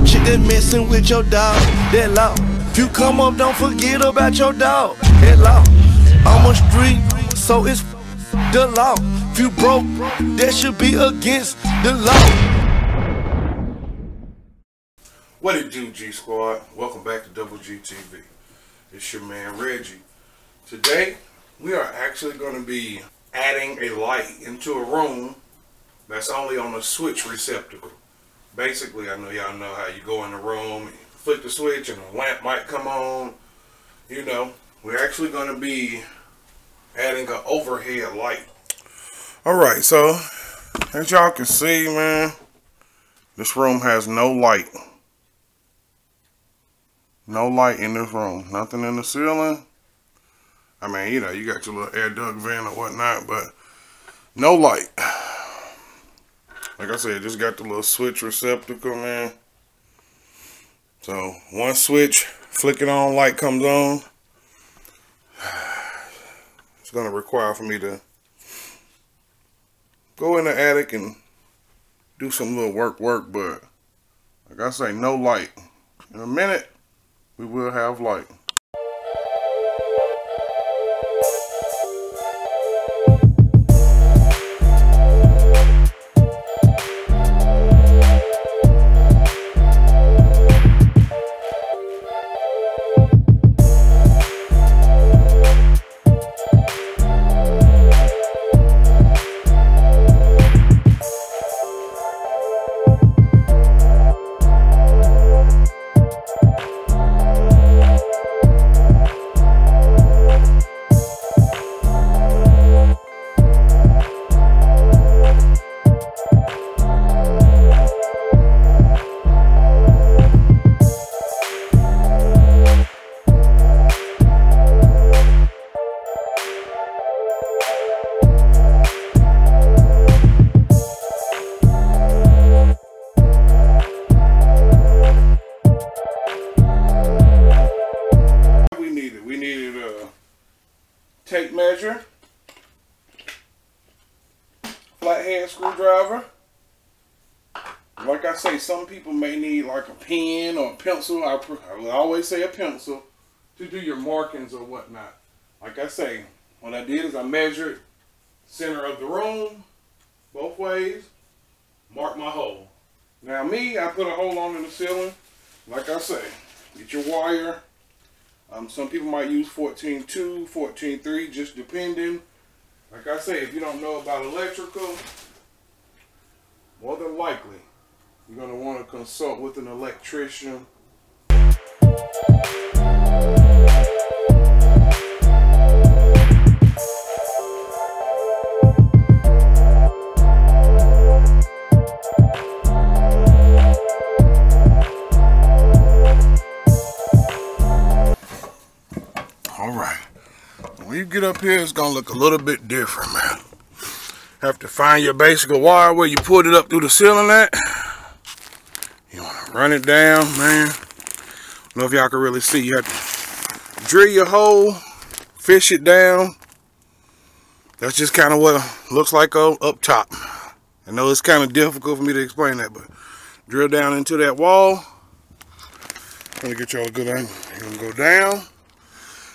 chick that messing with your dog, that law. If you come up, don't forget about your dog, that law. I'm a street, so it's the law. If you broke, that should be against the law. What it do, G Squad? Welcome back to Double G TV. It's your man Reggie. Today, we are actually going to be adding a light into a room that's only on a switch receptacle. Basically, I know y'all know how you go in the room, you flick the switch and a lamp might come on. You know, we're actually going to be adding an overhead light. Alright, so as y'all can see, man, this room has no light. No light in this room. Nothing in the ceiling. I mean, you know, you got your little air duct vent or whatnot, but no light. Like I said, just got the little switch receptacle, man. So, one switch, flick it on, light comes on. It's going to require for me to go in the attic and do some little work, but like I say, no light. In a minute, we will have light. Tape measure, flathead screwdriver. Like I say, some people may need like a pen or a pencil. I would always say a pencil to do your markings or whatnot. Like I say, what I did is I measured center of the room both ways, mark my hole. Now me, I put a hole on in the ceiling. Like I say, get your wire. Some people might use 14.2, 14.3, just depending. Like I say, if you don't know about electrical, more than likely, you're going to want to consult with an electrician. Alright, when you get up here, it's going to look a little bit different, man. Have to find your basic wire where you put it up through the ceiling at. You want to run it down, man. I don't know if y'all can really see. You have to drill your hole, fish it down. That's just kind of what it looks like up top. I know it's kind of difficult for me to explain that, but drill down into that wall. I'm going to get y'all a good angle. You're going to go down.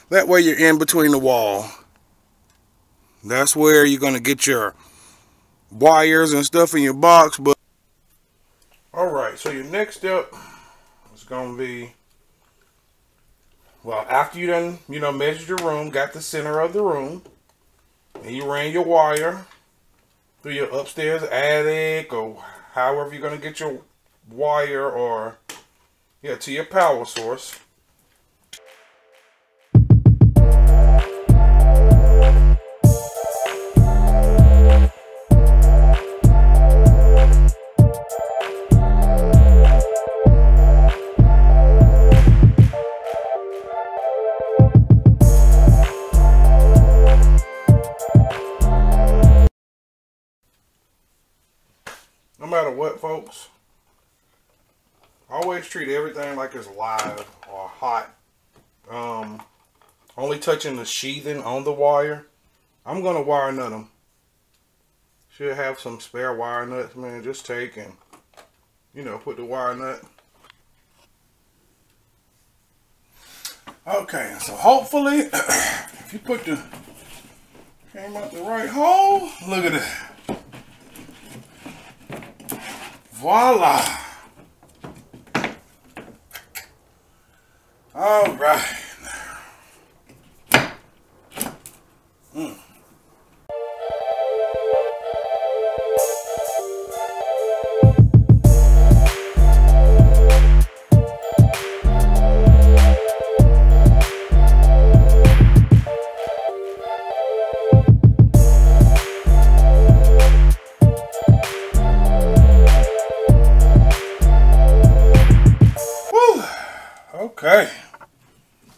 That way you're in between the wall. That's where you're going to get your wires and stuff in your box. But alright, so your next step is going to be, well, after you done, measured your room, got the center of the room, and you ran your wire through your upstairs attic or however you're going to get your wire or, yeah, to your power source. No matter what, folks, always treat everything like it's live or hot. Only touching the sheathing on the wire. I'm going to wire nut them. Should have some spare wire nuts, man. Just take and, put the wire nut Okay, so hopefully, if you put the came out the right hole, look at that. Voila. All right. Okay,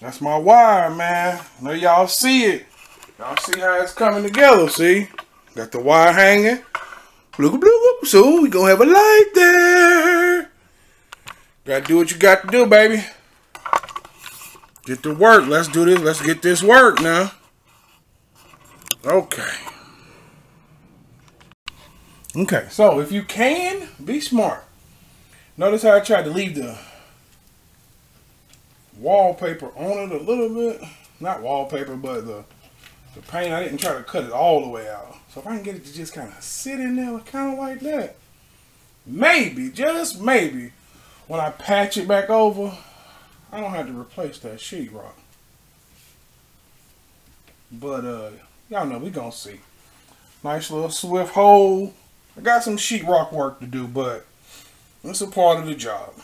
that's my wire, man. I know y'all see it. Y'all see how it's coming together, see? Got the wire hanging. Bloop, bloop, bloop. So we gonna have a light there. Gotta do what you got to do, baby. Get to work. Let's do this. Let's get this work now. Okay. Okay, so if you can, be smart. Notice how I tried to leave the wallpaper on it a little bit. Not wallpaper, but the paint. I didn't try to cut it all the way out. So if I can get it to just kind of sit in there kind of like that, maybe, just maybe, when I patch it back over, I don't have to replace that sheetrock. But y'all know we gonna see. Nice little swift hole. I got some sheetrock work to do, but it's a part of the job.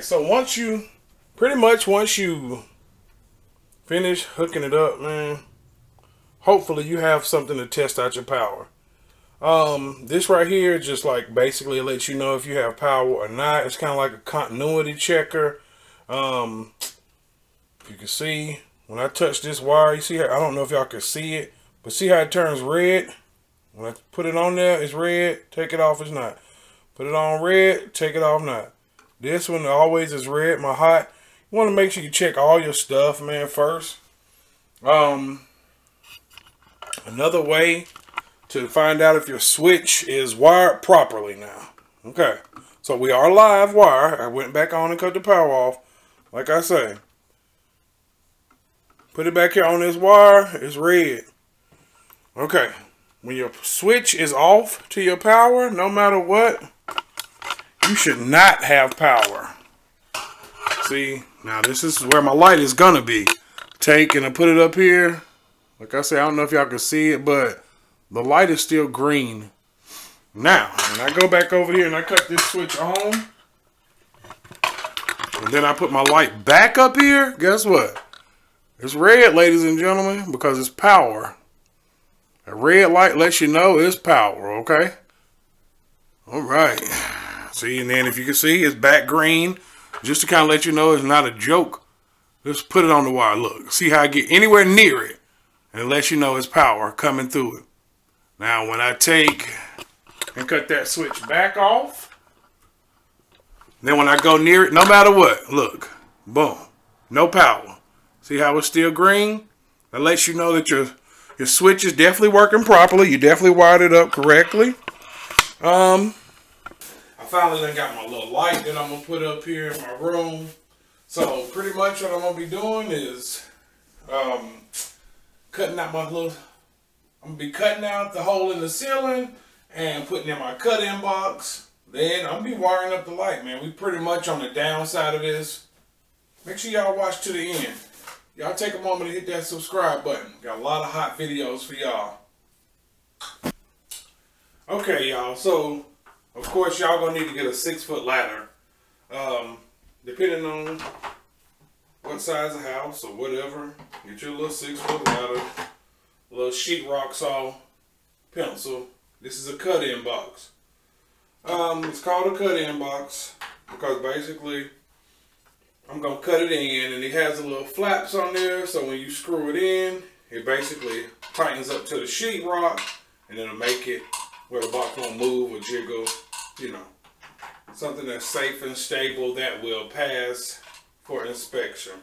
So once you finish hooking it up, man, hopefully you have something to test out your power. This right here just like basically lets you know if you have power or not. It's kind of like a continuity checker. If you can see when I touch this wire, you see how, I don't know if y'all can see it, but see how it turns red? When I put it on there, it's red. Take it off, it's not. Put it on red, take it off, not. This one always is red, my hot. You want to make sure you check all your stuff, man, first. Another way to find out if your switch is wired properly now. Okay, so we are live wire. I went back on and cut the power off. Like I say, put it back here on this wire, it's red. Okay, when your switch is off to your power, no matter what, you should not have power. See, now this is where my light is gonna be. Take and I put it up here. Like I said, I don't know if y'all can see it, but the light is still green. Now, when I go back over here and I cut this switch on, and then I put my light back up here, guess what? It's red, ladies and gentlemen, because it's power. A red light lets you know it's power, okay? All right. See, and then if you can see, it's back green. Just to kind of let you know it's not a joke. Just put it on the wire. Look, see how I get anywhere near it. And it lets you know it's power coming through it. Now, when I take and cut that switch back off, then when I go near it, no matter what, look, boom, no power. See how it's still green? That lets you know that your switch is definitely working properly. You definitely wired it up correctly. I finally done got my little light that I'm going to put up here in my room. So pretty much what I'm going to be doing is cutting out my little, I'm going to be cutting out the hole in the ceiling and putting in my cut-in box. Then I'm going to be wiring up the light, man. We pretty much on the downside of this. Make sure y'all watch to the end. Y'all take a moment to hit that subscribe button. Got a lot of hot videos for y'all. Okay, y'all. So, of course, y'all gonna need to get a 6-foot ladder. Depending on what size of house or whatever, get your little 6-foot ladder, a little sheetrock saw, pencil. This is a cut-in box. It's called a cut-in box because basically I'm gonna cut it in, and it has a little flaps on there, so when you screw it in, it basically tightens up to the sheetrock, and it'll make it where the box won't move or jiggle, you know. Something that's safe and stable that will pass for inspection.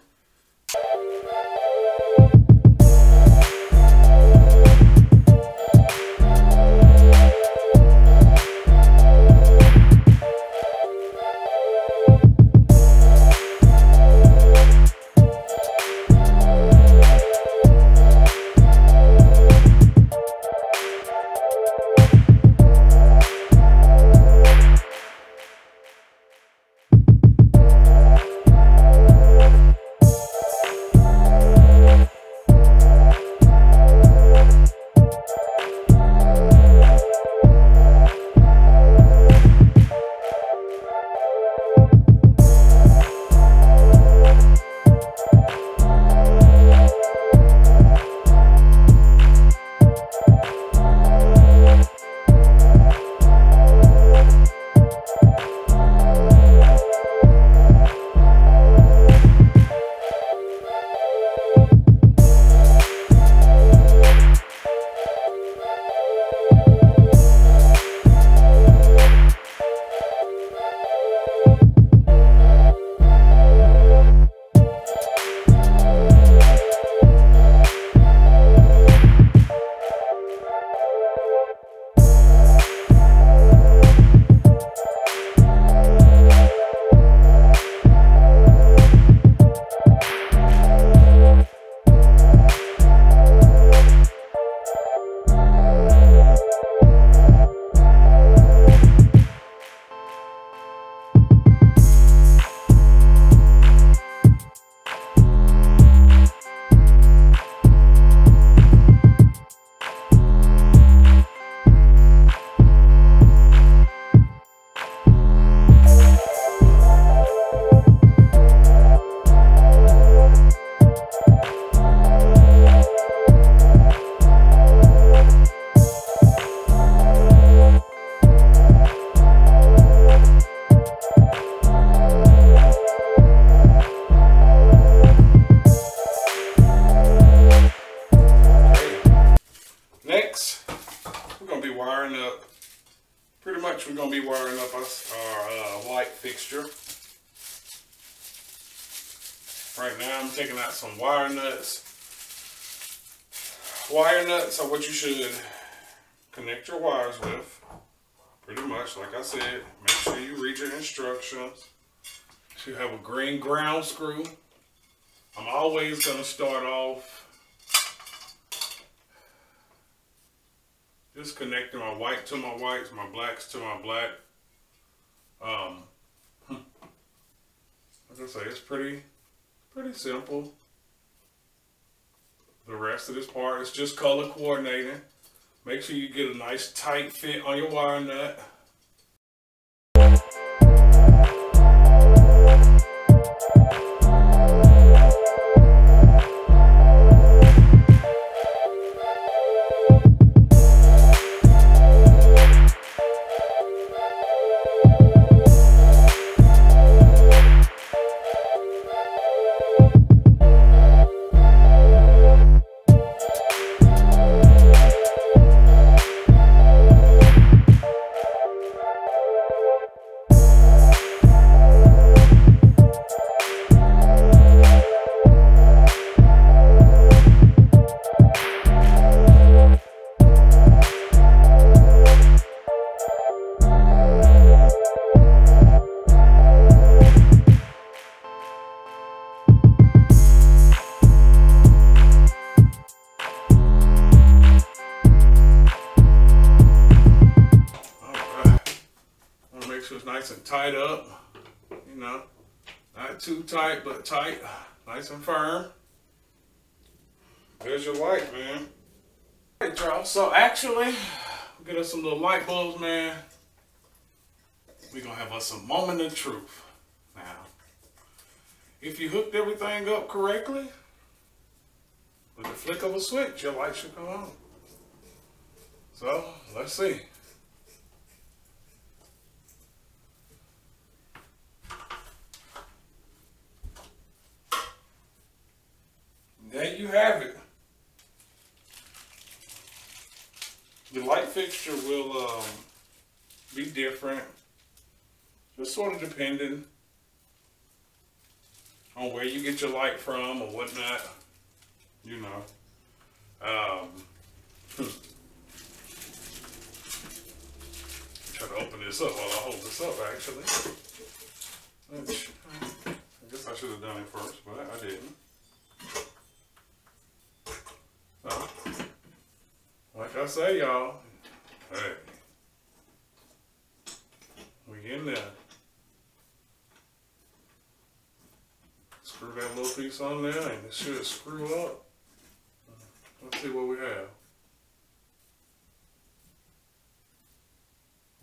We're going to be wiring up our light fixture. Right now I'm taking out some wire nuts. Wire nuts are what you should connect your wires with. Pretty much, like I said, make sure you read your instructions. You have a green ground screw. I'm always going to start off just connecting my white to my whites, my blacks to my black. Like I say, it's pretty simple. The rest of this part is just color coordinating. Make sure you get a nice tight fit on your wire nut. Nice and tight up, you know, not too tight, but tight, nice and firm. There's your light, man. Alright, y'all, so actually, get us some little light bulbs, man. We're gonna have us some moment of truth. Now, if you hooked everything up correctly, with the flick of a switch, your light should come on. So, let's see. There you have it. fixture will be different, just sort of depending on where you get your light from or whatnot, you know. Try to open this up while I hold this up, actually. I guess I should have done it first, but I didn't. So, like I say, y'all, hey, we in there. Screw that little piece on there, and it should screw up. Let's see what we have.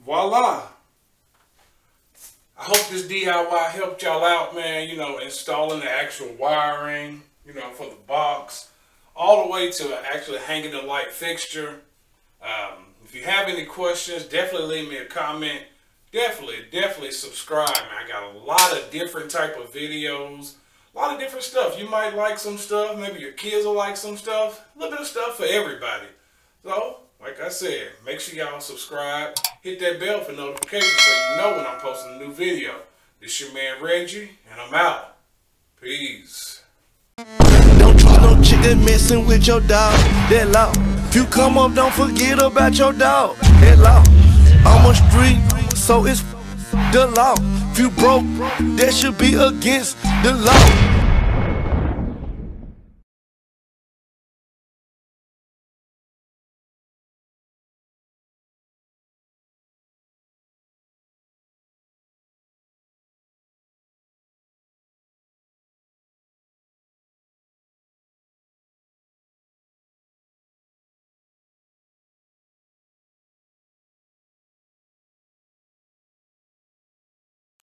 Voila! I hope this DIY helped y'all out, man. You know, installing the actual wiring, you know, for the box, all the way to actually hanging the light fixture. If you have any questions, definitely leave me a comment. Definitely subscribe, man. I got a lot of different type of videos, a lot of different stuff. You might like some stuff, maybe your kids will like some stuff, a little bit of stuff for everybody. So, like I said, make sure y'all subscribe, hit that bell for notifications so you know when I'm posting a new video. This your man Reggie, and I'm out. Peace. Don't trust no chicken messing with your dog. That law. If you come up, don't forget about your dog. That law. I'm a street, so it's the law. If you broke, that should be against the law.